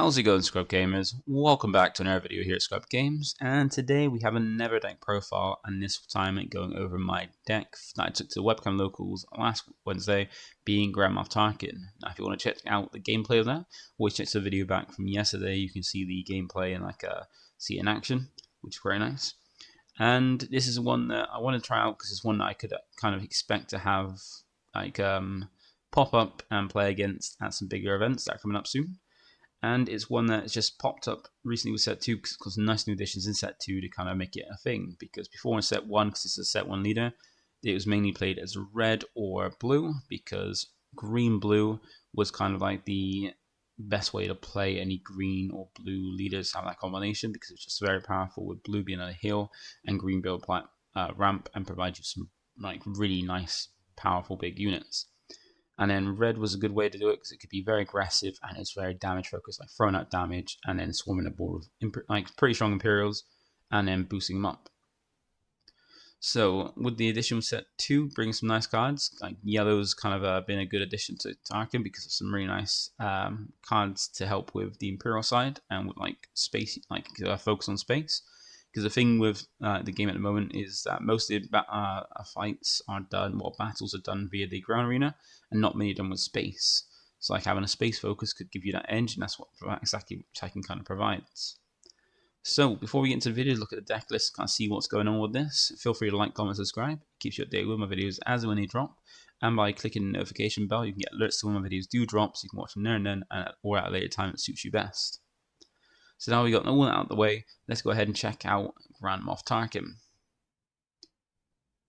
How's it going, ScrubGamers? Welcome back to another video here at ScrubGames, and today we have another deck profile, and this time going over my deck that I took to the webcam locals last Wednesday, being Grand Moff Tarkin. Now if you want to check out the gameplay of that, always check the video back from yesterday. You can see the gameplay and see it in action, which is very nice. And this is one that I want to try out because it's one that I could kind of expect to have pop up and play against at some bigger events that are coming up soon. And it's one that's just popped up recently with set 2 because nice new additions in set 2 to kind of make it a thing. Because before in set 1, because it's a set 1 leader, it was mainly played as red or blue, because green-blue was kind of like the best way to play any green or blue leaders, have that combination, because it's just very powerful with blue being a heal and green being a ramp and provide you some really nice, powerful big units. And then red was a good way to do it because it could be very aggressive and it's very damage focused, like throwing out damage and then swarming the board with pretty strong Imperials and then boosting them up. So with the addition of set 2, bringing some nice cards, like yellow's kind of been a good addition to Tarkin because of some really nice cards to help with the Imperial side and with space, focus on space. Because the thing with the game at the moment is that most of the fights are done, battles are done via the ground arena, and not many done with space. So having a space focus could give you that edge, and that's what exactly Tarkin kind of provides. So before we get into the video, look at the deck list, kind of see what's going on with this. Feel free to like, comment, subscribe. It keeps you updated with my videos as and when they drop. And by clicking the notification bell, you can get alerts to when my videos do drop, so you can watch them there and then, or at a later time that suits you best. So now we got all that out of the way, let's go ahead and check out Grand Moff Tarkin.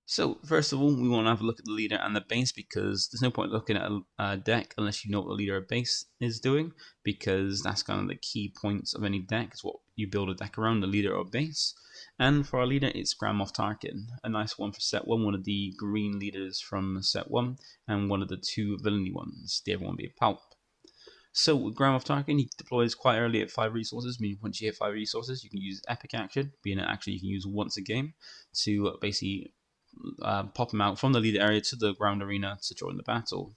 So first of all, we want to have a look at the leader and the base, because there's no point looking at a deck unless you know what the leader or base is doing, because that's kind of the key points of any deck, is what you build a deck around, the leader or base. And for our leader, it's Grand Moff Tarkin, a nice one for set 1, one of the green leaders from set 1, and one of the 2 villainy ones, the other one being Pulp. So with Grand Moff Tarkin, he deploys quite early at 5 resources, meaning once you hit 5 resources, you can use Epic Action, being an action you can use once a game, to basically pop him out from the leader area to the ground arena to join the battle.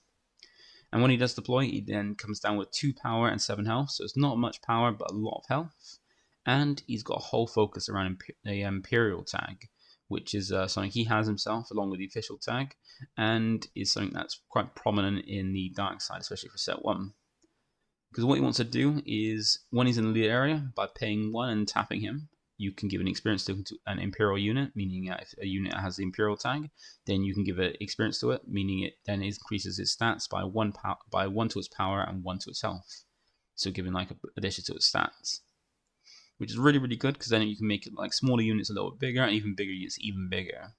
And when he does deploy, he then comes down with 2 power and 7 health, so it's not much power, but a lot of health. And he's got a whole focus around the Imperial tag, which is something he has himself along with the official tag, and is something that's quite prominent in the dark side, especially for set 1. Because what he wants to do is, when he's in the lead area, by paying 1 and tapping him, you can give an experience token to an Imperial unit, meaning if a unit has the Imperial tag, then you can give an experience to it, meaning it then increases its stats by 1 to its power and 1 to its health. So giving an addition to its stats, which is really, really good, because then you can make it smaller units a little bit bigger, and even bigger units even bigger.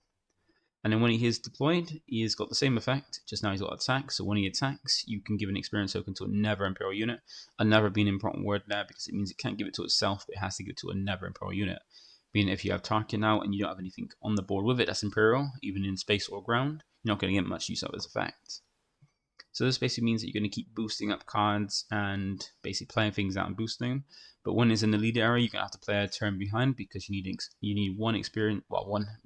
And then when he is deployed, he has got the same effect, just now he's got attack, so when he attacks, you can give an experience token to another Imperial unit. Another being an important word there, because it means it can't give it to itself, but it has to give it to another Imperial unit. Meaning if you have Tarkin now, and you don't have anything on the board with it that's Imperial, even in space or ground, you're not going to get much use out of this effect. So this basically means that you're going to keep boosting up cards, and basically playing things out and boosting them. But when it's in the lead area, you're going to have to play a turn behind, because you need one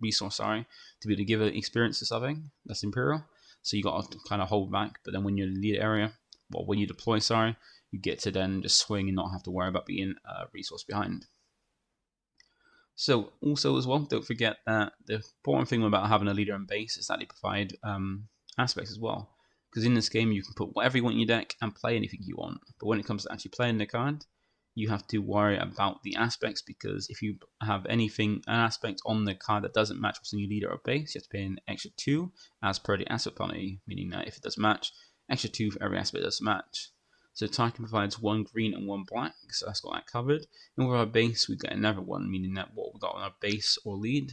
resource, to be able to give an experience to something that's Imperial. So you got to kind of hold back. But then when you're in the lead area, when you deploy, you get to then just swing and not have to worry about being a resource behind. So also as well, don't forget that the important thing about having a leader and base is that they provide aspects as well. Because in this game, you can put whatever you want in your deck and play anything you want. But when it comes to actually playing the card, you have to worry about the aspects, because if you have an aspect on the card that doesn't match what's in your leader or base, you have to pay an extra 2 as per the aspect penalty, meaning that if it doesn't match, extra 2 for every aspect that doesn't match. So Tarkin provides 1 green and 1 black, so that's got that covered. And with our base, we get another one, meaning that what we got on our base or lead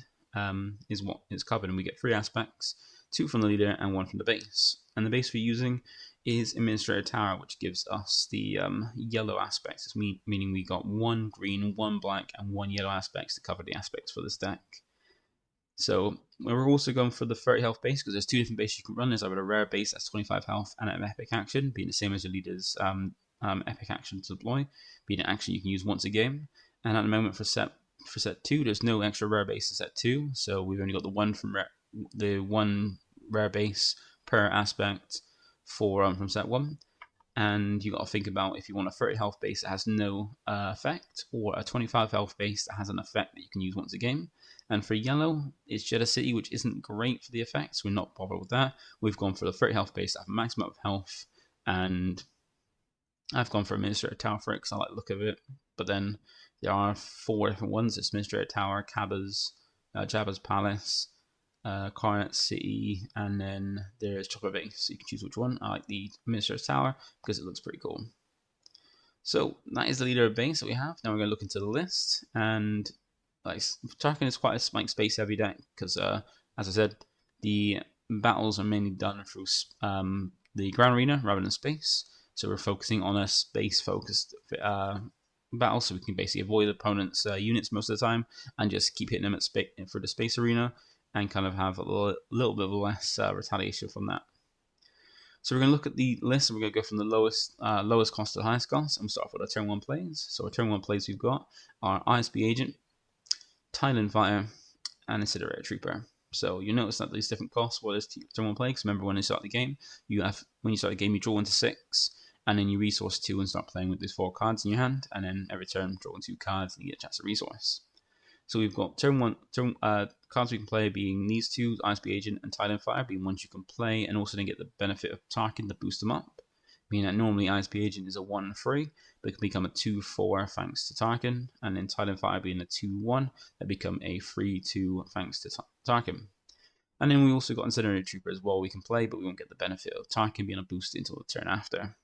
is what is covered, and we get 3 aspects, 2 from the leader and 1 from the base. And the base we're using is Administrator Tower, which gives us the yellow aspects, meaning we got 1 green, 1 black, and 1 yellow aspects to cover the aspects for this deck. So we're also going for the 30 health base, because there's 2 different bases you can run. There's either a rare base that's 25 health and an epic action, being the same as your leader's epic action to deploy, being an action you can use once a game. And at the moment for set 2, there's no extra rare base in set 2, so we've only got the one rare base per aspect from set 1. and you got to think about if you want a 30 health base that has no effect, or a 25 health base that has an effect that you can use once a game. And for yellow, it's Jeddah City, which isn't great for the effects. We're not bothered with that. We've gone for the 30 health base that have a maximum of health, and I've gone for Administrator Tower for it because I like the look of it. But then there are 4 different ones. It's Administrator Tower, Jabba's Palace, Carnot City, and then there's Chopper Base. So you can choose which one. I like the Administrator's Tower because it looks pretty cool. So that is the leader of base that we have. Now we're going to look into the list, and like Tarkin is quite a like space heavy deck because, as I said, the battles are mainly done through the ground arena rather than space. So we're focusing on a space focused battle, so we can basically avoid opponents' units most of the time and just keep hitting them at for the space arena, and kind of have a little bit of less retaliation from that. So we're going to look at the list, and we're going to go from the lowest cost to the highest cost, and we'll start off with our turn 1 plays. So our turn 1 plays we've got our ISB Agent, Thailand Fighter, and Incinerator Trooper. So you notice that these different costs for this turn 1 play, because remember when you start the game, you draw 1 to 6, and then you resource 2 and start playing with these 4 cards in your hand, and then every turn draw 2 cards and you get a chance to resource. So we've got turn 1 cards we can play being these 2, ISB Agent and Thailand Fire, being ones you can play and also then get the benefit of Tarkin to boost them up. Meaning that normally ISB Agent is a 1-3, but it can become a 2-4 thanks to Tarkin, and then Thailand Fire being a 2-1, that become a 3-2 thanks to Tarkin. And then we also got Incinerator Trooper as well we can play, but we won't get the benefit of Tarkin being a boost until the turn after.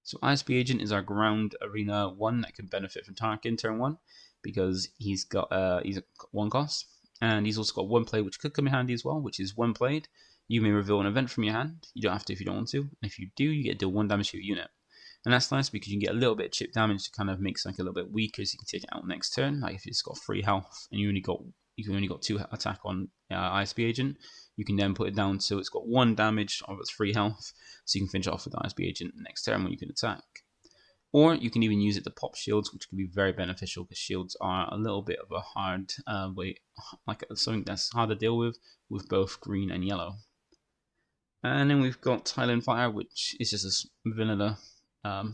So ISB Agent is our ground arena 1 that can benefit from Tarkin turn 1, because he's got he's a 1 cost, and he's also got 1 play which could come in handy as well, which is 1 played. You may reveal an event from your hand. You don't have to if you don't want to, and if you do, you get to deal 1 damage to your unit. And that's nice because you can get a little bit of chip damage to kind of make something a little bit weaker, so you can take it out next turn. Like if it's got 3 health and you only got 2 attack on ISB Agent, you can then put it down so it's got 1 damage of its 3 health, so you can finish it off with ISB Agent next turn when you can attack. Or you can even use it to pop shields, which can be very beneficial because shields are a little bit of a hard way, like something that's hard to deal with both green and yellow. And then we've got Thailand Fire, which is just a vanilla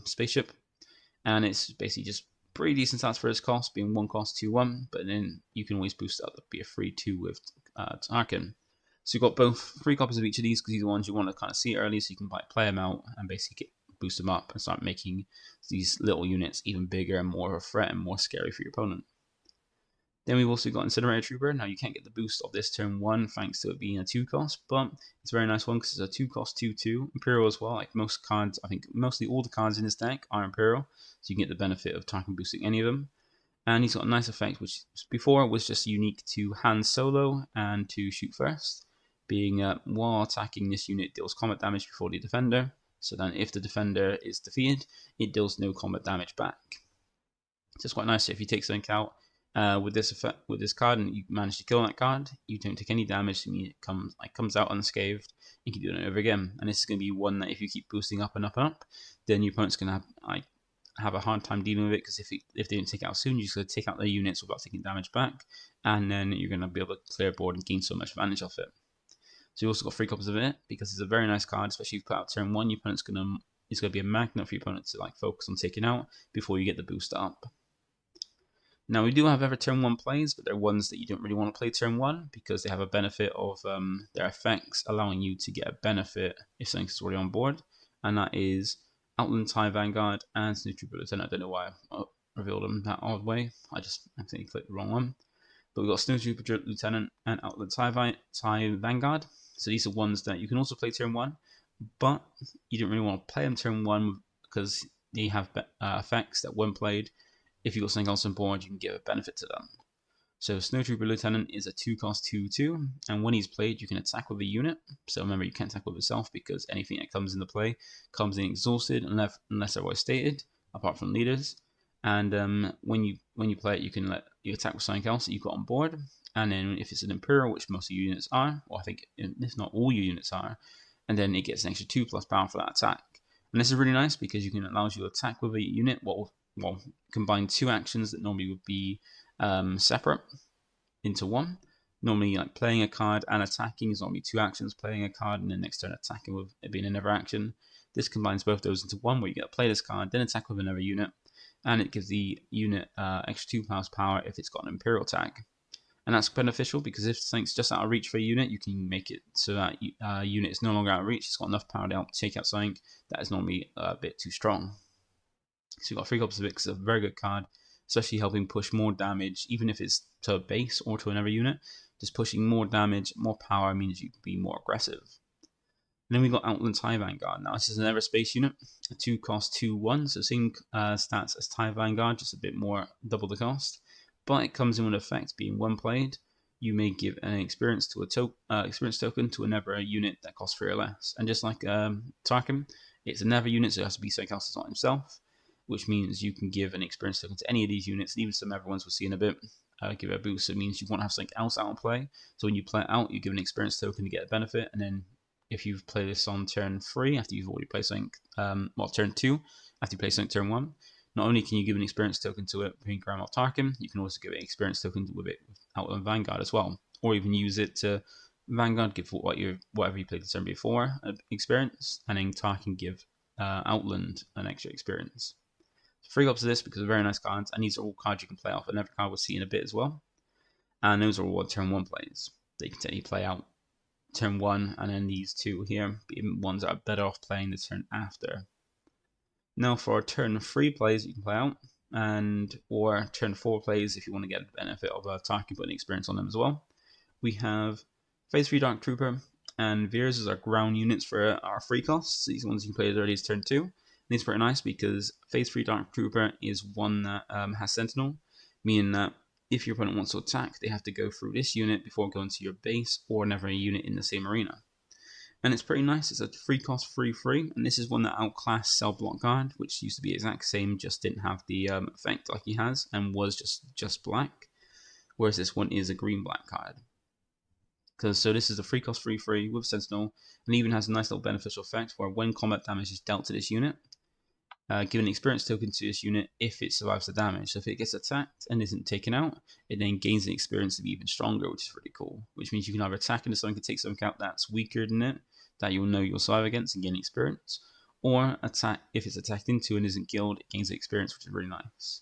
spaceship, and it's basically just pretty decent stats for its cost, being 1 cost 2-1, but then you can always boost it up to be a 3-2 with Tarkin. So you've got both 3 copies of each of these because these are the ones you want to kind of see early, so you can play them out and basically boost them up and start making these little units even bigger and more of a threat and more scary for your opponent. Then we've also got Incinerator Trooper. Now you can't get the boost of this turn 1 thanks to it being a 2 cost, but it's a very nice one because it's a 2 cost 2-2. Imperial as well, like most cards, I think mostly all the cards in this deck are Imperial, so you can get the benefit of Tarkin boosting any of them. And he's got a nice effect which before was just unique to Han Solo and to Shoot First, being while attacking, this unit deals combat damage before the defender, so then if the defender is defeated, it deals no combat damage back. So it's quite nice. So if you take something out with this card and you manage to kill that card, you don't take any damage, and it comes out unscathed. You can do it over again, and this is going to be one that if you keep boosting up and up and up, then your opponent's going to have a hard time dealing with it, because if they don't take it out soon, you're just going to take out their units without taking damage back, and then you're going to be able to clear board and gain so much advantage off it. So you also got 3 copies of it because it's a very nice card, especially if you put out turn 1. Your opponent's it's going to be a magnet for your opponent to focus on taking out before you get the boost up. Now we do have other turn 1 plays, but they're ones that you don't really want to play turn 1 because they have a benefit of their effects allowing you to get a benefit if something's already on board, and that is Outland TIE Vanguard and Snowtrooper Lieutenant. I don't know why I revealed them that odd way. I just accidentally clicked the wrong one. But we've got Snowtrooper Lieutenant and Outland TIE Vanguard. So these are ones that you can also play turn 1, but you don't really want to play them turn 1 because they have effects that when played, if you've got something else on board, you can give a benefit to them. So Snowtrooper Lieutenant is a 2 cost 2-2, and when he's played, you can attack with a unit. So remember, you can't attack with yourself because anything that comes into play comes in exhausted unless otherwise stated, apart from leaders. And when you play it, you attack with something else that you've got on board. And then if it's an Imperial, which most of your units are, or I think if not all your units are, and then it gets an extra 2+ power for that attack. And this is really nice because you can allow you to attack with a unit while combine 2 actions that normally would be separate into one. Normally, like playing a card and attacking is normally 2 actions, playing a card and then next turn attacking with it being another action. This combines both those into one, where you get to play this card, then attack with another unit, and it gives the unit extra 2 power if it's got an Imperial tag. And that's beneficial because if something's just out of reach for a unit, you can make it so that unit is no longer out of reach. It's got enough power to help take out something that is normally a bit too strong. So you've got 3 copies of it because it's a very good card, especially helping push more damage, even if it's to a base or to another unit. Just pushing more damage, more power means you can be more aggressive. And then we've got Outland TIE Vanguard. Now this is another space unit, a 2 cost 2/1, so same stats as TIE Vanguard, just a bit more, double the cost. But it comes in with effect being one played. You may give an experience to experience token to another unit that costs 3 or less. And just like Tarkin, it's another unit, so it has to be something else that's not himself, which means you can give an experience token to any of these units, and even some other ones we'll see in a bit. Give it a boost. So it means you want to have something else out in play. So when you play it out, you give an experience token to get a benefit, and then if you've played this on turn 3, after you've already played something, turn 2, after you play something turn 1, not only can you give an experience token to it Marena Grand Moff Tarkin, you can also give an experience token with it Outland Vanguard as well, or even use it to Vanguard give whatever you played the turn before an experience, and then Tarkin give Outland an extra experience. So 3 copies of this because they're very nice cards, and these are all cards you can play off. Another card we'll see in a bit as well, and those are all turn 1 plays. They can technically play out turn 1, and then these 2 here being ones that are better off playing the turn after. Now for turn 3 plays you can play out, or turn 4 plays if you want to get the benefit of Tarkin putting experience on them as well. We have Phase 3 Dark Trooper and Veers as our ground units for our free costs. These ones you can play as early as turn 2. And these are pretty nice because Phase 3 Dark Trooper is one that has Sentinel, meaning that if your opponent wants to attack, they have to go through this unit before going to your base or another unit in the same arena. And it's pretty nice. It's a 3 cost 3/3, and this is one that outclassed Cell Block Guard, which used to be exact same, just didn't have the effect like he has, and was just black. Whereas this one is a green-black card. So this is a 3 cost 3/3 with Sentinel, and even has a nice little beneficial effect where when combat damage is dealt to this unit, give an experience token to this unit if it survives the damage. So if it gets attacked and isn't taken out, it then gains an experience to be even stronger, which is really cool. Which means you can either attack into something to take something out that's weaker than it, that you'll know you'll survive against and gain experience, or attack if it's attacked into and isn't killed, it gains experience, which is really nice.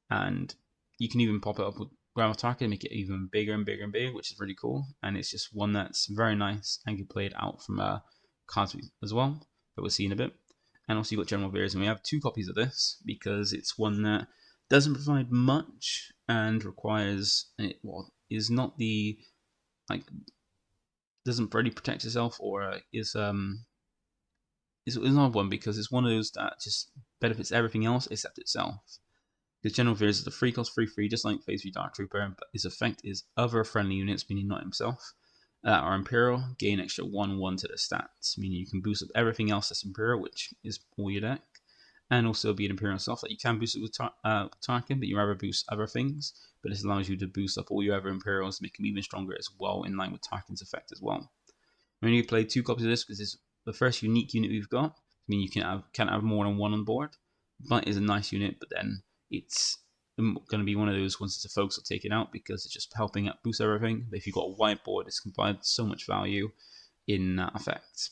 And you can even pop it up with Grand Moff Tarkin and make it even bigger and bigger and bigger, which is really cool. And it's just one that's very nice and can play it out from cards as well, that we'll see in a bit. And also you've got General Veers, and we have 2 copies of this because it's one that doesn't provide much and requires is not the doesn't really protect itself, or is not one because it's one of those that just benefits everything else except itself. Because General Veers is a 3 cost 3/3, just like Phase 3 Dark Trooper, but his effect is other friendly units, meaning not himself, are Imperial, gain extra 1/1 to the stats, meaning you can boost up everything else that's Imperial, which is all your deck, and also be an Imperial self that you can boost it with Tarkin, but you rather boost other things. But this allows you to boost up all your other Imperials, make them even stronger as well, in line with Tarkin's effect as well. When you play 2 copies of this, because it's the first unique unit we've got, I mean you can't have more than one on board, but it's a nice unit. But then it's going to be one of those ones that the folks will take it out because it's just helping out boost everything. But if you've got a whiteboard, it's provide so much value in that effect.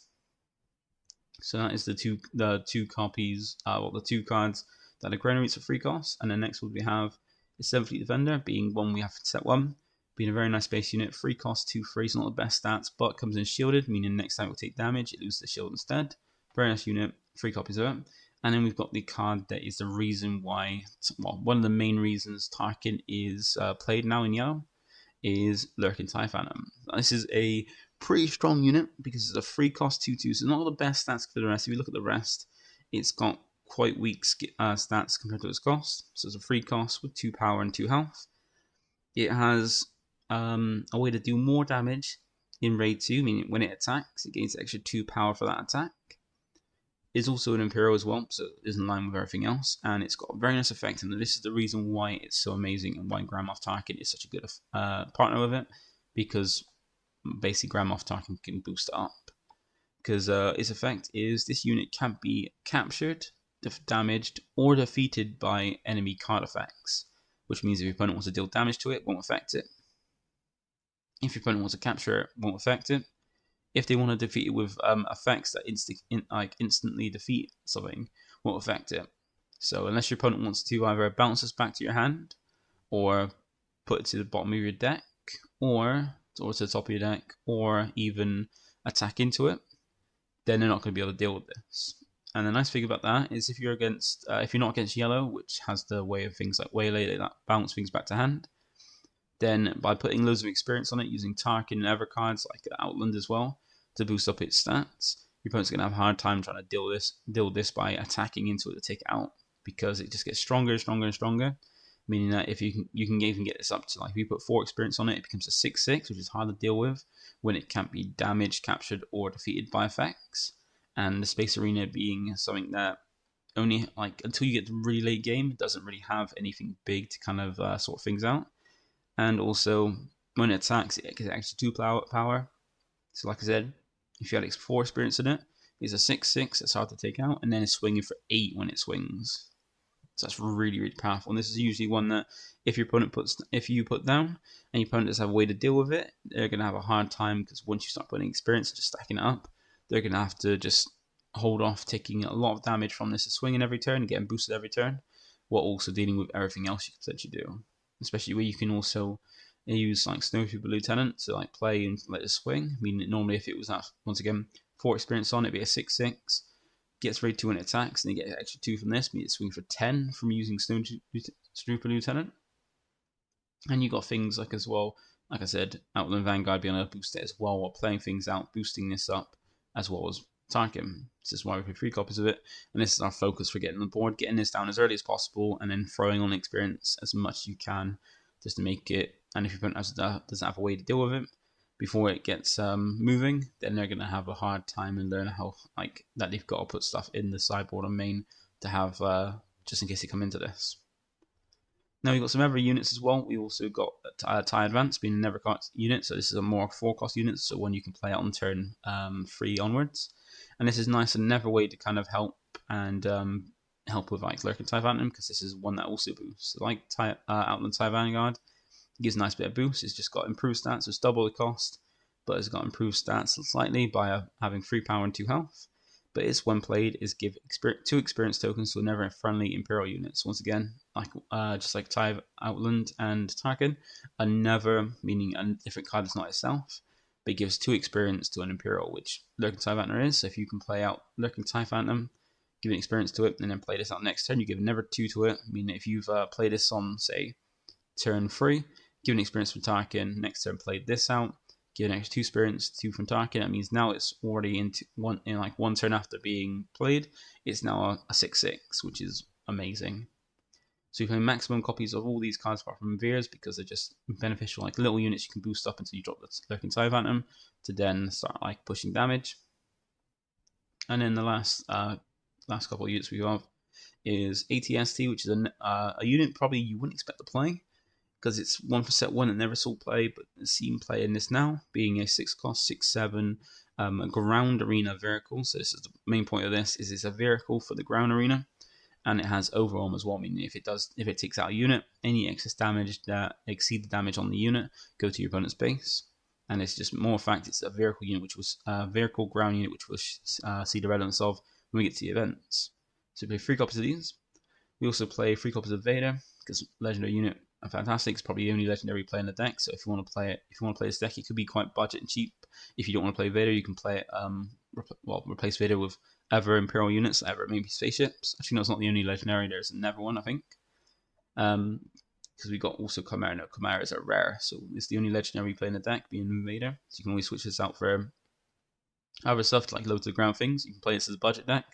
So that is the two copies, the 2 cards that are generates at 3 costs. And then next we have the 7th Fleet Defender, being one we have set 1, being a very nice base unit. 3 costs 2/3, it's not the best stats, but comes in shielded, meaning next time it will take damage, it loses the shield instead. Very nice unit, 3 copies of it. And then we've got the card that is the reason why, one of the main reasons Tarkin is played now in yellow, is Lurking TIE Phantom. This is a pretty strong unit because it's a 3 cost 2/2, so not the best stats for the rest. If you look at the rest, it's got quite weak stats compared to its cost. So it's a 3 cost with 2 power and 2 health. It has a way to do more damage in raid 2, meaning when it attacks, it gains extra 2 power for that attack. It's also an Imperial as well, so it is in line with everything else, and it's got a very nice effect, and this is the reason why it's so amazing and why Grand Moff Tarkin is such a good partner with it, because basically Grand Moff Tarkin can boost it up. Because its effect is this unit can't be captured, damaged, or defeated by enemy card effects, which means if your opponent wants to deal damage to it, it won't affect it. If your opponent wants to capture it, it won't affect it. if they want to defeat it with effects that instantly defeat something, won't affect it. So unless your opponent wants to either bounce this back to your hand, or put it to the bottom of your deck, or to the top of your deck, or even attack into it, then they're not going to be able to deal with this. And the nice thing about that is if you're not against yellow, which has the way of things like Waylay that bounce things back to hand, then by putting loads of experience on it, using Tarkin and other cards like Outland as well to boost up its stats, your opponent's going to have a hard time trying to deal with this by attacking into it to take it out, because it just gets stronger and stronger and stronger. Meaning that if you can even get this up to, like, if you put 4 experience on it, it becomes a 6/6, which is hard to deal with when it can't be damaged, captured, or defeated by effects. And the Space Arena being something that only, like, until you get to really late game, it doesn't really have anything big to kind of sort things out. And also, when it attacks, it gets extra 2 power. So like I said, if you had 4 experience in it, it's a 6/6 that's hard to take out, and then it's swinging for 8 when it swings. So that's really, really powerful. And this is usually one that if you put down and your opponent doesn't have a way to deal with it, they're going to have a hard time, because once you start putting experience and just stacking it up, they're going to have to just hold off taking a lot of damage from this swinging every turn and getting boosted every turn, while also dealing with everything else you could potentially do. Especially where you can also use like Snowtrooper Lieutenant to like play and let it swing. I mean, normally if it was that, once again, 4 experience on it, it'd be a 6/6. Gets raid 2 when it attacks, and you get an extra 2 from this, means it swings for 10 from using Snowtrooper Lieutenant. And you got things like, as well, like I said, Outland Vanguard being able to boost it as well while playing things out, boosting this up, as well as Tarkin. This is why we play 3 copies of it, and this is our focus for getting on the board, getting this down as early as possible, and then throwing on experience as much as you can, just to make it. And if your opponent doesn't have a way to deal with it before it gets moving, then they're going to have a hard time and learn how, like, that they've got to put stuff in the sideboard and main to have just in case they come into this. Now we've got some other units as well. We also got TIE Advance being a never cost unit, so this is a more 4-cost unit, so one you can play out on turn 3 onwards. And this is nice and never way to kind of help with like Lurking TIE Phantom, because this is one that also boosts. So like Outland TIE Vanguard, it gives a nice bit of boost. It's just got improved stats, so it's double the cost, but it's got improved stats slightly by having 3 power and 2 health. But it's, when played, is give 2 experience tokens to never friendly Imperial units. Once again, like just like TIE Outland and Tarkin, another, meaning a different card is not itself, but it gives 2 experience to an Imperial, which Lurking TIE Phantom is. So if you can play out Lurking TIE Phantom, give an experience to it, and then play this out next turn, you give another 2 to it. I mean, if you've played this on, say, turn 3, give an experience from Tarkin, next turn played this out, give an extra 2 experience, 2 from Tarkin. That means now it's already in one turn after being played, it's now a 6/6, which is amazing. So you can play maximum copies of all these cards apart from Veers, because they're just beneficial, like little units you can boost up until you drop the Lurking TIE Phantom to then start like pushing damage. And then the last couple of units we have is ATST, which is a unit probably you wouldn't expect to play, because it's one for set 1 that never saw play, but it's seen play in this now, being a 6-cost, 6/7 ground arena vehicle. So this is the main point of this, is it's a vehicle for the ground arena, and it has overwhelm as well, meaning if it takes out a unit, any excess damage that exceed the damage on the unit go to your opponent's base. And it's just more fact, it's a vehicle unit, which was a vehicle ground unit, which we'll see the relevance of when we get to the events. So we play 3 copies of these. We also play 3 copies of Vader, because legendary unit are fantastic. It's probably the only legendary play in the deck. So if you want to play this deck, it could be quite budget and cheap. If you don't want to play Vader, you can play it. Replace Vader with other Imperial units, maybe spaceships. Actually, no, it's not the only legendary. There's another one, I think. Because we got also Chimera. No, Chimera is a rare, so it's the only legendary we play in the deck, being Vader. So you can always switch this out for other stuff like low to the ground things. You can play this as a budget deck,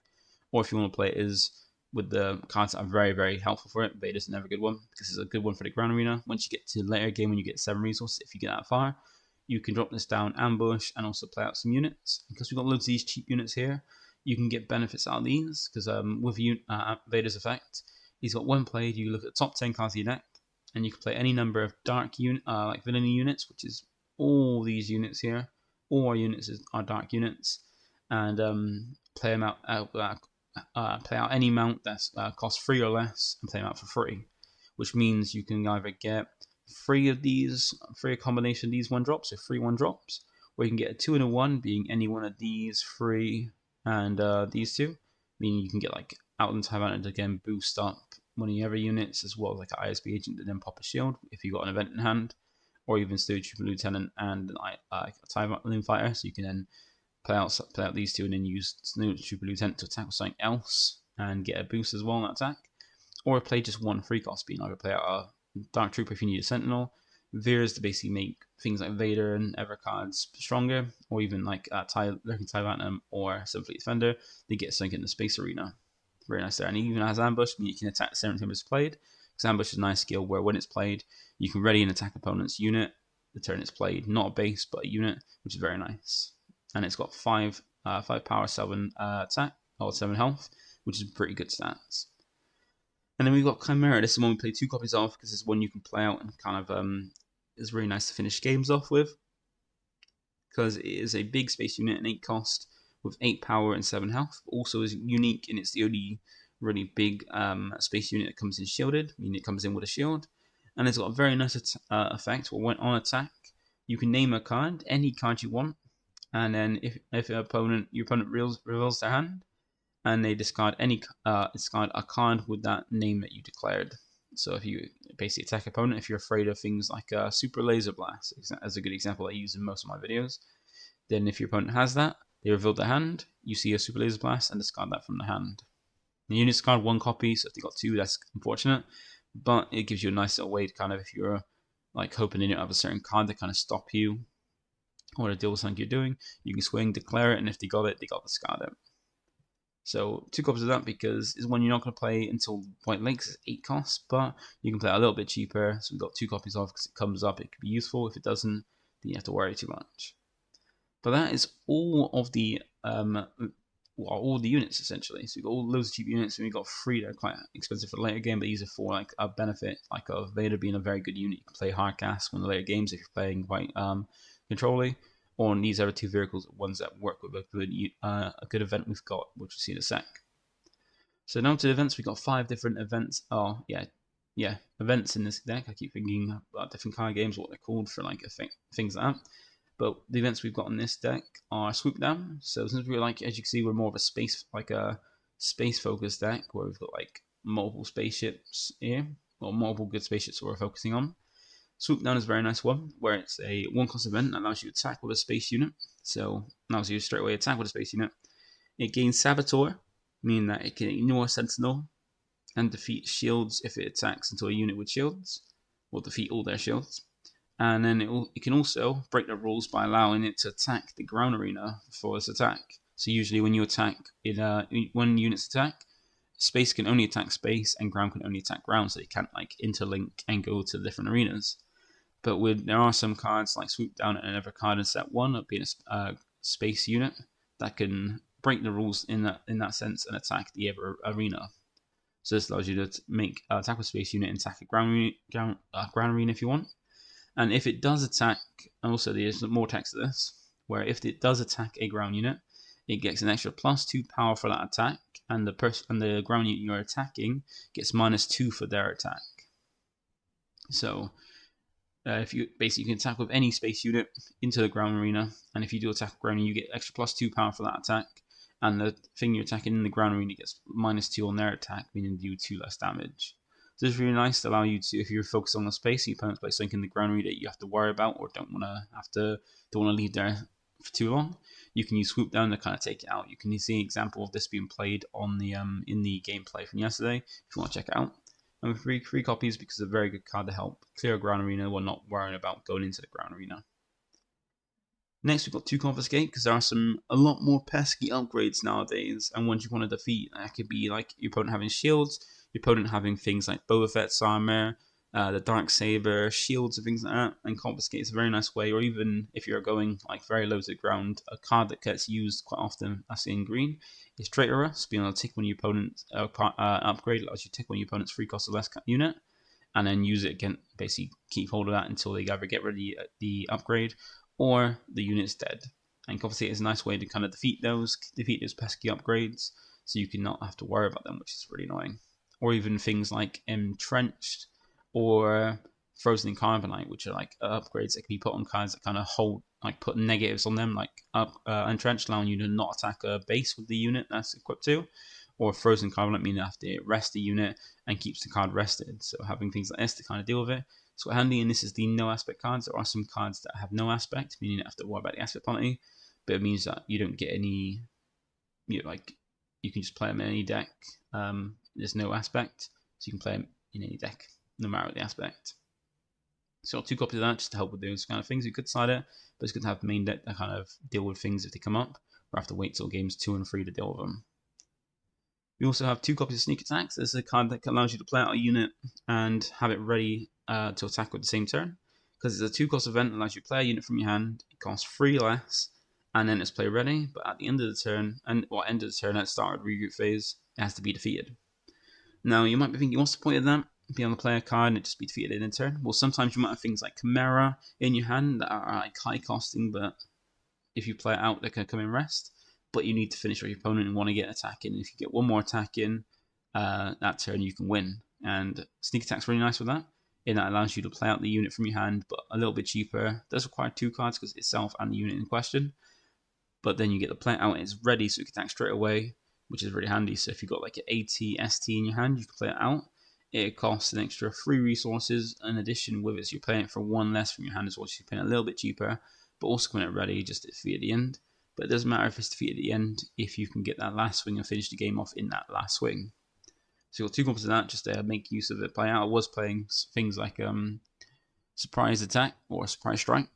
or if you want to play it as with the cards that are very, very helpful for it, Vader's another good one, because it's a good one for the ground arena. Once you get to the later game, when you get 7 resources, if you get that far, you can drop this down, ambush, and also play out some units. Because we've got loads of these cheap units here, you can get benefits out of these, because with Vader's effect, he's got when played, you look at the top 10 cards of your deck, and you can play any number of dark like Villainy units, which is all these units here. All our units are dark units, and play them out play out any mount that costs 3 or less, and play them out for free, which means you can either get 3 of these, 3 a combination of these 1-drops, so 3 1-drops, where you can get a 2 and a 1, being any one of these 3 and these 2, meaning you can get like Outland Tyvanna to again boost up one of your other units, as well as like an ISB agent to then pop a shield if you got an event in hand, or even SWU Trooper Lieutenant and a Tyvanna fighter, so you can then play out these 2 and then use SWU Trooper Lieutenant to attack with something else and get a boost as well on that attack. Or play just one free cost, being either play out a Dark Trooper if you need a Sentinel, Veers to basically make things like Vader and Ever cards stronger, or even like Lurking Tyvanna or Seven Fleet Defender, they get something in the Space Arena. Very nice there. And even as Ambush, you can attack the same time it's played, because Ambush is a nice skill where when it's played, you can ready and attack opponent's unit the turn it's played, not a base, but a unit, which is very nice. And it's got 5 power, 7 attack, or 7 health, which is pretty good stats. And then we've got Chimera. This is one we play 2 copies of, because it's one you can play out and kind of is really nice to finish games off with, because it is a big space unit, an 8 cost with 8 power and 7 health. Also is unique, and it's the only really big space unit that comes in shielded, meaning it comes in with a shield. And it's got a very nice effect where when on attack, you can name a card, any card you want, and then if your opponent reveals their hand, and they discard a card with that name that you declared. So if you basically attack opponent, if you're afraid of things like Super Laser Blast, as a good example I use in most of my videos, then if your opponent has that, they reveal their hand, you see a Super Laser Blast and discard that from the hand. The units discard 1 copy, so if they got 2, that's unfortunate, but it gives you a nice little way to kind of, if you're like hoping they don't have a certain card to kind of stop you or to deal with something you're doing, you can swing, declare it, and if they got it, they got discard it. So 2 copies of that, because it's one you're not going to play until White Lakes, it's 8 costs, but you can play it a little bit cheaper. So we've got 2 copies of, because it comes up, it could be useful. If it doesn't, then you have to worry too much. But that is all of the all the units essentially. So we've got all loads of cheap units, and we've got 3 that are quite expensive for the later game, but these are for like a benefit, like of Vader being a very good unit. You can play hard cast in the later games if you're playing quite controlly. Or on these other 2 vehicles, ones that work with a good event we've got, which we'll see in a sec. So now to the events, we've got 5 different events. Oh, yeah, events in this deck. I keep thinking about different card games, what they're called for like things like that. But the events we've got in this deck are Swoop Down. So since we're like, as you can see, we're more of a space-focused deck, where we've got like multiple spaceships here, or multiple good spaceships that we're focusing on. Swoop Down is a very nice one, where it's a 1-cost event that allows you to attack with a space unit. So allows you to straight away attack with a space unit. It gains Saboteur, meaning that it can ignore Sentinel and defeat shields if it attacks into a unit with shields, or defeat all their shields. And then it can also break the rules by allowing it to attack the ground arena for this attack. So usually when you attack, when units attack, space can only attack space and ground can only attack ground, so they can't like interlink and go to different arenas. But there are some cards like Swoop Down and another card in set 1 of being a space unit that can break the rules in that sense and attack the other arena. So this allows you to make attack with space unit and attack a ground arena if you want. And if it does attack, also there's more text to this, where if it does attack a ground unit, it gets an extra +2 power for that attack, and the ground unit you're attacking gets -2 for their attack. So if you can attack with any space unit into the ground arena, and if you do attack ground, you get extra +2 power for that attack, and the thing you're attacking in the ground arena gets -2 on their attack, meaning do 2 less damage. So this is really nice to allow you to, if you're focused on the space, your opponent's play something in the ground arena that you have to worry about or don't want to leave there for too long, you can use Swoop Down to kind of take it out. You can see an example of this being played on the in the gameplay from yesterday if you want to check it out. And with 3 copies, because it's a very good card to help clear a ground arena while not worrying about going into the ground arena. Next, we've got 2 Confiscate, because there are a lot more pesky upgrades nowadays, and ones you want to defeat. That could be like your opponent having shields, your opponent having things like Boba Fett's armor, the Dark Saber, shields, and things like that. And Confiscate is a very nice way, or even if you're going like very low to the ground, a card that gets used quite often, as in green, is Traitorous, being able to take one of your opponent's upgrade, allows you to take one of your opponent's 3 cost or less unit, and then use it again, basically keep hold of that until they either get rid of the upgrade or the unit's dead. And Confiscate is a nice way to kind of defeat those pesky upgrades, so you can not have to worry about them, which is really annoying. Or even things like Entrenched or Frozen in Carbonite, which are like upgrades that can be put on cards that kind of hold like put negatives on them, like entrenched, allowing you to not attack a base with the unit that's equipped to, or frozen card would mean you have to rest the unit and keeps the card rested. So having things like this to kind of deal with it. It's quite handy, and this is the no aspect cards. There are some cards that have no aspect, meaning you don't have to worry about the aspect penalty, but it means that you don't get any, like you can just play them in any deck. There's no aspect, so you can play them in any deck, no matter the aspect. So 2 copies of that just to help with those kind of things. You could side it, but it's good to have the main deck that kind of deal with things if they come up, or have to wait till games 2 and 3 to deal with them. We also have 2 copies of Sneak Attacks. This is a card that allows you to play out a unit and have it ready to attack with the same turn. Because it's a 2-cost event, it allows you to play a unit from your hand. It costs 3 less, and then it's play ready. But at the end of the turn, at the start of the regroup phase, it has to be defeated. Now you might be thinking, what's the point of that? Be on the player card and it just be defeated in a turn. Well, sometimes you might have things like Chimera in your hand that are like high costing, but if you play it out, they can come in rest. But you need to finish with your opponent and want to get attack in. If you get one more attack in that turn, you can win. And Sneak Attack's really nice with that. And that allows you to play out the unit from your hand, but a little bit cheaper. It does require 2 cards because itself and the unit in question. But then you get the play out and it's ready, so you can attack straight away, which is really handy. So if you've got like an AT, ST in your hand, you can play it out. It costs an extra 3 resources in addition with it, so you're playing it for 1 less from your hand as well, so you're playing it a little bit cheaper, but also when it's ready, just to defeat at the end. But it doesn't matter if it's defeated at the end, if you can get that last swing and finish the game off in that last swing. So you've got 2 copies of that just to make use of it. Play out. I was playing things like surprise attack or surprise strike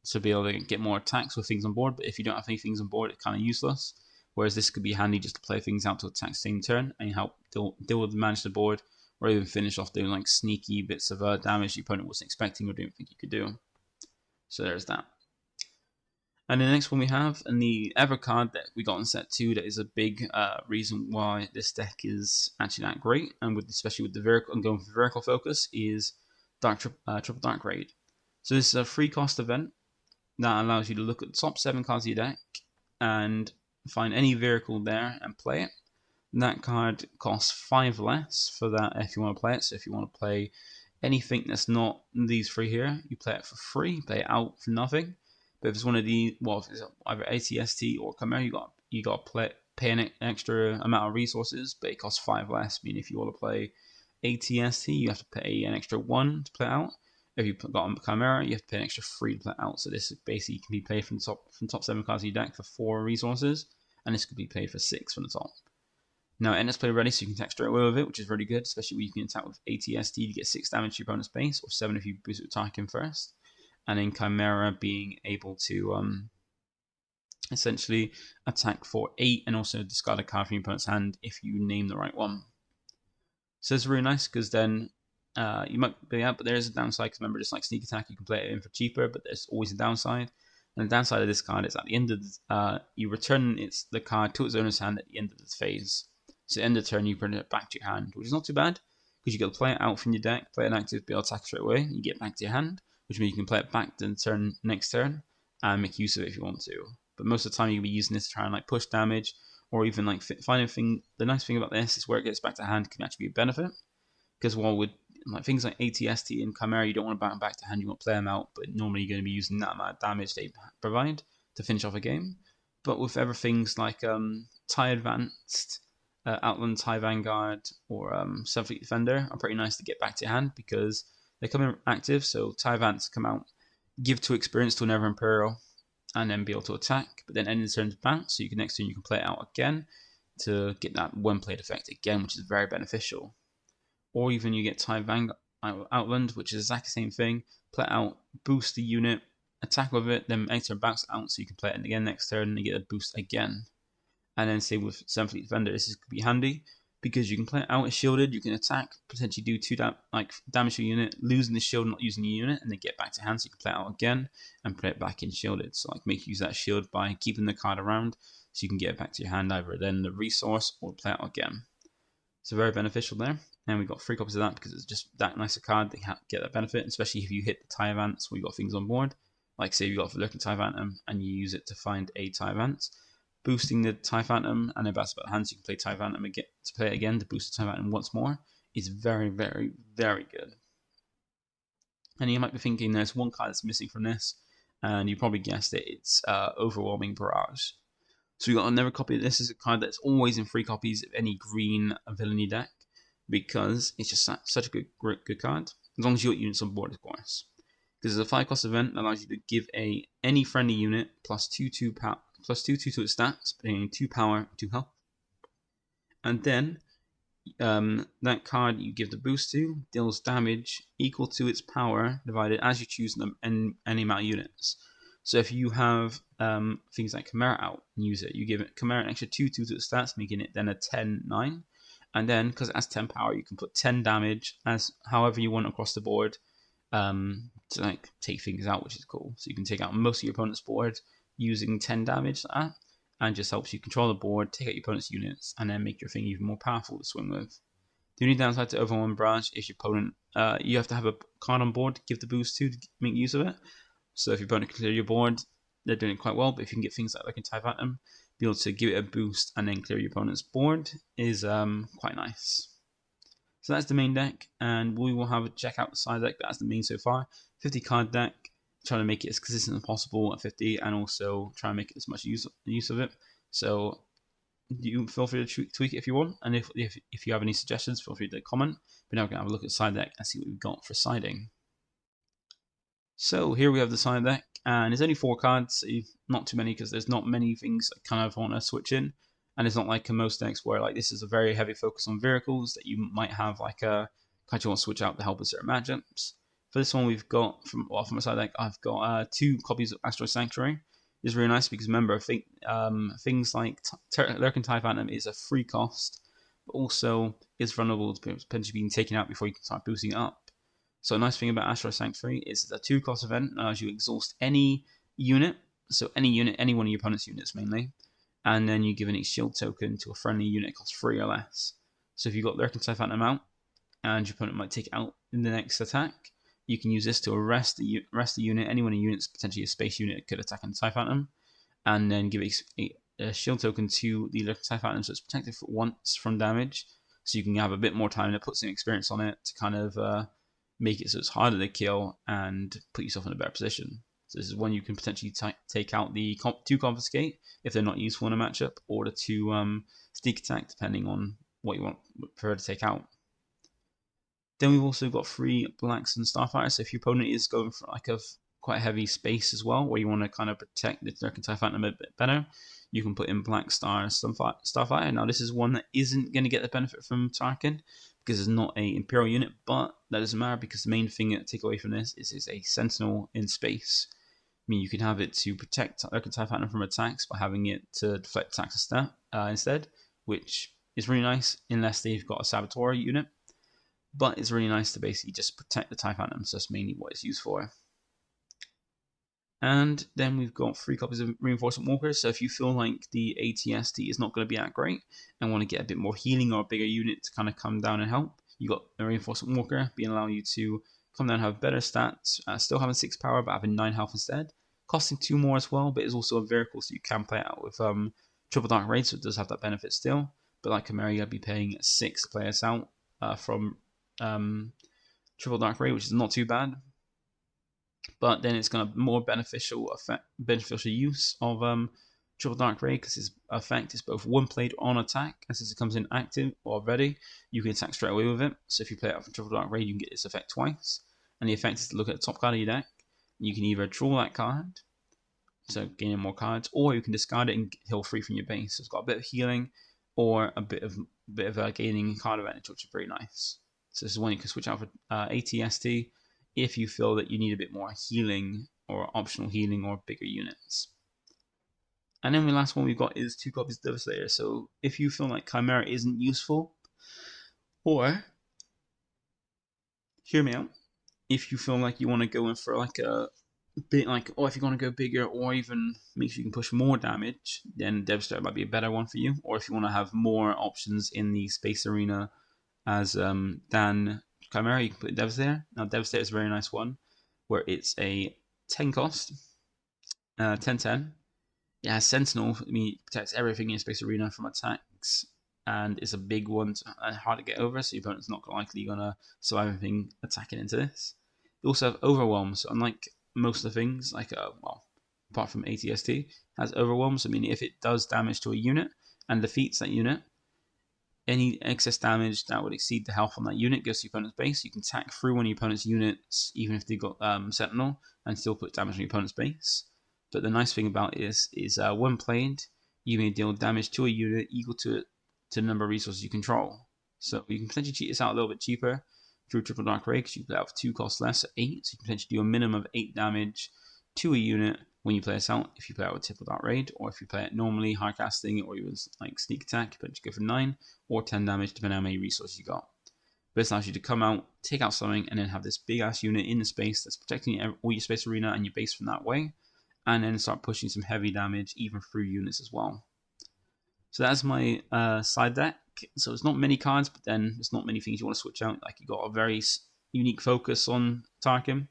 to be able to get more attacks with things on board, but if you don't have any things on board, it's kind of useless. Whereas this could be handy just to play things out to attack the same turn and help deal with the manage the board, or even finish off doing like sneaky bits of damage the opponent wasn't expecting or didn't think you could do. So there's that. And the next one we have, and the ever card that we got in set 2 that is a big reason why this deck is actually that great, and especially with the vertical and going for vertical focus, is Triple Dark Raid. So this is a 3-cost event that allows you to look at the top 7 cards of your deck and find any vehicle there and play it. That card costs 5 less for that if you want to play it. So if you want to play anything that's not these 3 here, you play it for free, play it out for nothing. But if it's one of the, well, if it's either ATST or Chimera, you got to pay an extra amount of resources, but it costs 5 less. Meaning if you want to play ATST, you have to pay an extra 1 to play out. If you've got a Chimera, you have to pay an extra 3 to play out. So this basically can be played from top 7 cards of your deck for 4 resources, and this could be played for 6 from the top. Now, Endless Play ready, so you can attack straight away with it, which is really good, especially when you can attack with ATST to get 6 damage to your opponent's base, or 7 if you boost it with Tarkin first. And then Chimera being able to essentially attack for 8 and also discard a card from your opponent's hand if you name the right one. So it's really nice because then you might be out, but there is a downside because remember, just like Sneak Attack, you can play it in for cheaper, but there's always a downside. And the downside of this card is at the end of you return the card to its owner's hand at the end of the phase. So at the end of the turn, you bring it back to your hand, which is not too bad because you got to play it out from your deck, play an active, be able to attack straight away, you get back to your hand, which means you can play it back to the turn next turn and make use of it if you want to. But most of the time, you'll be using this to try and like push damage or even like find a thing. The nice thing about this is where it gets back to hand can actually be a benefit because while with like things like ATST and Chimera, you don't want to back them back to hand, you want to play them out, but normally you're going to be using that amount of damage they provide to finish off a game. But with other things like TIE Advanced, Outland TIE Vanguard, or Fleet Defender are pretty nice to get back to your hand because they come in active, so TIE Advanced come out, give 2 experience to another Imperial, and then be able to attack, but then end the turn to bounce, so next turn you can play it out again to get that one played effect again, which is very beneficial. Or even you get TIE Vanguard Outland, which is exactly the same thing. Play it out, boost the unit, attack with it, then next turn bounce it out, so you can play it again next turn and you get a boost again. And then same with Fleet Defender, this could be handy because you can play it out as shielded, you can attack, potentially do 2 damage to your unit, losing the shield, not using the unit, and then get back to hand, so you can play it out again and play it back in shielded. So like make use of that shield by keeping the card around, so you can get it back to your hand either then the resource or play it out again. So very beneficial there. And we got 3 copies of that because it's just that nice a card that you get that benefit, especially if you hit the TIE Advance where you got things on board. Like say you got a lurking TIE Phantom and you use it to find a TIE Advance, boosting the TIE Phantom and then pass about the hand so you can play TIE Phantom again to play it again to boost the TIE Phantom once more is very, very, very good. And you might be thinking there's one card that's missing from this, and you probably guessed it, it's Overwhelming Barrage. So we got another copy of this. This is a card that's always in free copies of any green Villainy deck, because it's just such a good card, as long as you got units on board, of course. Because it's a 5-cost event that allows you to give any friendly unit plus 2/2 to its stats, paying 2 power, 2 health. And then that card you give the boost to deals damage equal to its power divided as you choose them and any amount of units. So if you have things like Chimera out and use it, you give it Chimera an extra 2/2 to its stats, making it then a 10/9. And then because it has 10 power, you can put 10 damage as however you want across the board, to like take things out, which is cool. So you can take out most of your opponent's board using 10 damage like that, and just helps you control the board, take out your opponent's units, and then make your thing even more powerful to swing with. The only downside to Overwhelming Barrage is your opponent, you have to have a card on board to give the boost to make use of it. So if your opponent can clear your board, they're doing it quite well. But if you can get things like a Type Atom, be able to give it a boost and then clear your opponent's board is quite nice. So that's the main deck, and we will have a check out the side deck. That's the main so far. 50 card deck, trying to make it as consistent as possible at 50, and also try and make as much use of it. So you feel free to tweak it if you want, and if you have any suggestions, feel free to comment. But now we're going to have a look at the side deck and see what we've got for siding. So here we have the side deck, and there's only 4 cards, so not too many because there's not many things I kind of want to switch in. And it's not like in most decks where like this is a very heavy focus on vehicles that you might have like a card you want to switch out to help with certain matchups. For this one, we've got from my side deck, I've got 2 copies of Asteroid Sanctuary. It's really nice because remember, I think things like Lurking Type Phantom is a free cost, but also is vulnerable to potentially being taken out before you can start boosting it up. So a nice thing about Asteroid Sanctuary is it's a 2-cost event that allows you to exhaust any unit, so any one of your opponent's units mainly, and then you give an shield token to a friendly unit cost 3 or less. So if you've got Lurking Type Phantom out, and your opponent might take it out in the next attack, you can use this to arrest the unit. Any one of the units, potentially a space unit, could attack on Type Phantom, and then give a shield token to the Lurking Type Phantom, so it's protected for once from damage. So you can have a bit more time to put some experience on it to kind of make it so it's harder to kill and put yourself in a better position. So this is one you can potentially take out the 2 Confiscate if they're not useful in a matchup, or the 2 Sneak Attack, depending on what you prefer to take out. Then we've also got 3 Blacks and Starfighter. So if your opponent is going for like a quite heavy space as well, where you want to kind of protect the Lurking Type Phantom a bit better, you can put in Black Star Starfighter. Now this is one that isn't going to get the benefit from Tarkin, because it's not a Imperial unit, but that doesn't matter because the main thing to take away from this is it's a Sentinel in space. I mean, you can have it to protect Lurking Type Phantom from attacks by having it to deflect attacks instead, which is really nice unless they've got a Saboteur unit. But it's really nice to basically just protect the Type Phantom, so that's mainly what it's used for. And then we've got 3 copies of Reinforcement Walker. So if you feel like the ATST is not going to be that great and want to get a bit more healing or a bigger unit to kind of come down and help, you got the Reinforcement Walker being allowing you to come down and have better stats, still having 6 power but having 9 health instead, costing 2 more as well, but it's also a vehicle so you can play it out with Triple Dark Raid, so it does have that benefit still. But like Chimera, you'll be paying 6 to play us out from Triple Dark Raid, which is not too bad. But then it's going to have more beneficial use of Triple Dark Raid, because its effect is both one played on attack, and since it comes in active or ready, you can attack straight away with it. So if you play it out from Triple Dark Raid, you can get this effect twice. And the effect is to look at the top card of your deck. You can either draw that card, so gaining more cards, or you can discard it and heal free from your base. So it's got a bit of healing or a bit of gaining card advantage, which is very nice. So this is one you can switch out for ATST if you feel that you need a bit more healing or optional healing or bigger units. And then the last one we've got is 2 copies of Devastator. So if you feel like Chimera isn't useful, or hear me out, if you feel like you want to go in for like a bit like, or if you want to go bigger or even make sure you can push more damage, then Devastator might be a better one for you. Or if you want to have more options in the space arena as than Chimera, you can put Devastator. Now Devastator is a very nice one, where it's a 10 cost, 10/10. It has Sentinel. I mean, it protects everything in Space Arena from attacks, and it's a big one and hard to get over, so your opponent's not likely going to survive anything attacking into this. You also have Overwhelm, so unlike most of the things, like well, apart from ATST, has overwhelm. So meaning if it does damage to a unit and defeats that unit, any excess damage that would exceed the health on that unit goes to your opponent's base. You can attack through one of your opponent's units, even if they've got Sentinel, and still put damage on your opponent's base. But the nice thing about this is when played, you may deal damage to a unit equal to the number of resources you control. So you can potentially cheat this out a little bit cheaper through Triple Dark Ray, because you play out for 2 costs less at 8, so you can potentially do a minimum of 8 damage to a unit when you play this out, if you play out with Triple Dark Raid, or if you play it normally, high casting, or even like sneak attack, you potentially go for 9 or 10 damage depending on how many resources you got. But this allows you to come out, take out something, and then have this big ass unit in the space that's protecting all your space arena and your base from that way, and then start pushing some heavy damage even through units as well. So that's my side deck. So it's not many cards, but then there's not many things you want to switch out. Like you got a very unique focus on Tarkin,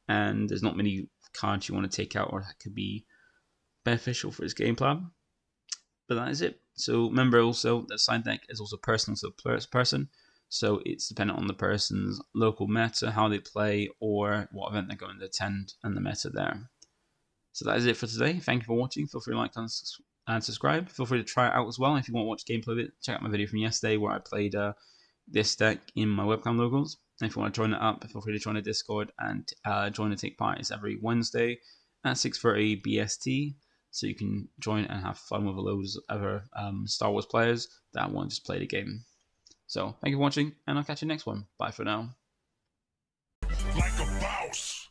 and there's not many cards you want to take out or that could be beneficial for his game plan. But that is it. So remember also that side deck is also personal to the person. So it's dependent on the person's local meta, how they play, or what event they're going to attend, and the meta there. So that is it for today. Thank you for watching. Feel free to like and subscribe. Feel free to try it out as well. If you want to watch gameplay of it, check out my video from yesterday where I played this deck in my webcam logos. And if you want to join it up, feel free to join the Discord and join and take part. It's every Wednesday at 6:30 BST. So you can join and have fun with a load of other Star Wars players that want to just play the game. So thank you for watching, and I'll catch you next one. Bye for now. Like a boss.